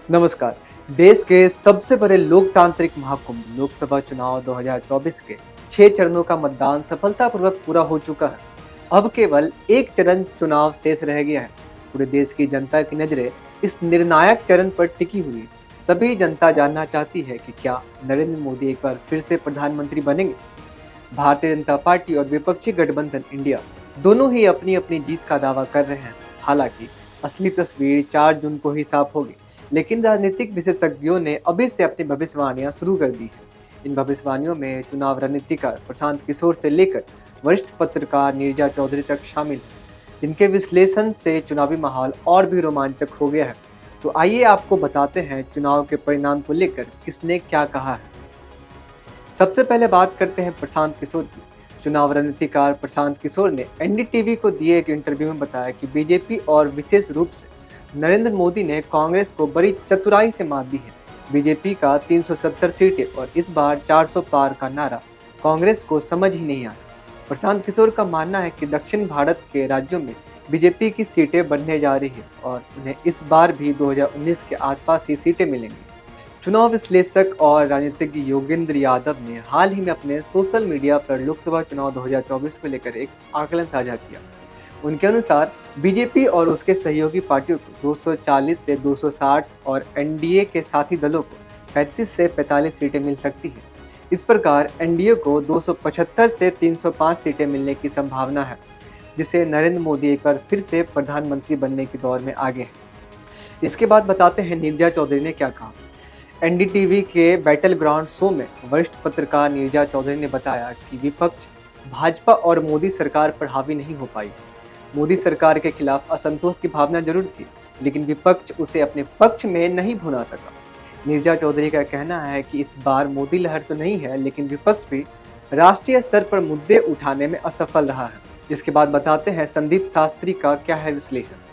नमस्कार। देश के सबसे बड़े लोकतांत्रिक महाकुंभ लोकसभा चुनाव 2024 के 6 चरणों का मतदान सफलतापूर्वक पूरा हो चुका है। अब केवल एक चरण चुनाव शेष रह गया है। पूरे देश की जनता की नजरें इस निर्णायक चरण पर टिकी हुई है। सभी जनता जानना चाहती है कि क्या नरेंद्र मोदी एक बार फिर से प्रधानमंत्री बनेंगे। भारतीय जनता पार्टी और विपक्षी गठबंधन इंडिया दोनों ही अपनी अपनी जीत का दावा कर रहे हैं। हालांकि असली तस्वीर 4 जून को ही साफ होगी, लेकिन राजनीतिक विशेषज्ञों ने अभी से अपनी भविष्यवाणियां शुरू कर दी हैं। इन भविष्यवाणियों में चुनाव रणनीतिकार प्रशांत किशोर से लेकर वरिष्ठ पत्रकार नीरजा चौधरी तक शामिल हैं, जिनके विश्लेषण से चुनावी माहौल और भी रोमांचक हो गया है। तो आइए आपको बताते हैं चुनाव के परिणाम को लेकर किसने क्या कहा है। सबसे पहले बात करते हैं प्रशांत किशोर की। चुनाव रणनीतिकार प्रशांत किशोर ने एनडीटीवी को दिए एक इंटरव्यू में बताया कि बीजेपी और विशेष रूप से नरेंद्र मोदी ने कांग्रेस को बड़ी चतुराई से मात दी है। बीजेपी का 370 सीटें और इस बार 400 पार का नारा कांग्रेस को समझ ही नहीं आया। प्रशांत किशोर का मानना है कि दक्षिण भारत के राज्यों में बीजेपी की सीटें बढ़ने जा रही है और उन्हें इस बार भी 2019 के आसपास ही सीटें मिलेंगी। चुनाव विश्लेषक और राजनीतिज्ञ योगेंद्र यादव ने हाल ही में अपने सोशल मीडिया पर लोकसभा चुनाव 2024 को लेकर एक आकलन साझा किया। उनके अनुसार बीजेपी और उसके सहयोगी पार्टियों को 240 से 260 और एनडीए के साथी दलों को 35 से 45 सीटें मिल सकती हैं। इस प्रकार एनडीए को 275 से 305 सीटें मिलने की संभावना है, जिसे नरेंद्र मोदी एक बार फिर से प्रधानमंत्री बनने के दौर में आगे हैं। इसके बाद बताते हैं नीरजा चौधरी ने क्या कहा। एनडीटीवी के बैटल ग्राउंड शो में वरिष्ठ पत्रकार नीरजा चौधरी ने बताया कि विपक्ष भाजपा और मोदी सरकार पर हावी नहीं हो पाई। मोदी सरकार के खिलाफ असंतोष की भावना जरूर थी, लेकिन विपक्ष उसे अपने पक्ष में नहीं भुना सका। नीरजा चौधरी का कहना है कि इस बार मोदी लहर तो नहीं है, लेकिन विपक्ष भी राष्ट्रीय स्तर पर मुद्दे उठाने में असफल रहा है। इसके बाद बताते हैं संदीप शास्त्री का क्या है विश्लेषण।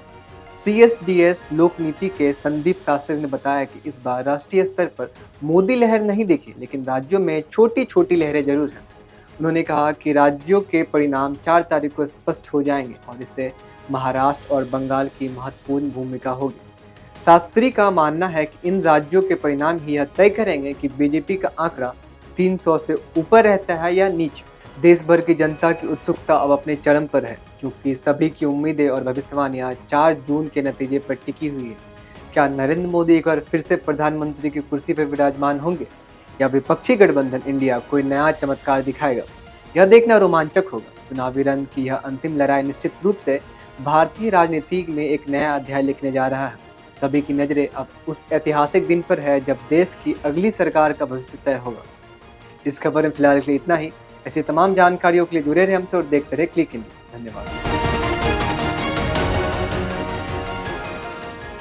सीएसडीएस लोक नीति के संदीप शास्त्री ने बताया कि इस बार राष्ट्रीय स्तर पर मोदी लहर नहीं दिखी, लेकिन राज्यों में छोटी छोटी लहरें जरूर हैं। उन्होंने कहा कि राज्यों के परिणाम 4 तारीख को स्पष्ट हो जाएंगे और इससे महाराष्ट्र और बंगाल की महत्वपूर्ण भूमिका होगी। शास्त्री का मानना है कि इन राज्यों के परिणाम ही यह तय करेंगे कि बीजेपी का आंकड़ा 300 से ऊपर रहता है या नीचे। देश भर की जनता की उत्सुकता अब अपने चरम पर है, क्योंकि सभी की उम्मीदें और भविष्यवाणियां 4 जून के नतीजे पर टिकी हुई है। क्या नरेंद्र मोदी एक बार फिर से प्रधानमंत्री की कुर्सी पर विराजमान होंगे या विपक्षी गठबंधन इंडिया कोई नया चमत्कार दिखाएगा? यह देखना रोमांचक होगा। चुनावी रण की यह अंतिम लड़ाई निश्चित रूप से भारतीय राजनीति में एक नया अध्याय लिखने जा रहा है। सभी की नजरें अब उस ऐतिहासिक दिन पर है जब देश की अगली सरकार का भविष्य तय होगा। इस खबर में फिलहाल के लिए इतना ही। ऐसी तमाम जानकारियों के लिए जुड़े रहे हमसे और देखते रहे क्लिक इंडिया। धन्यवाद।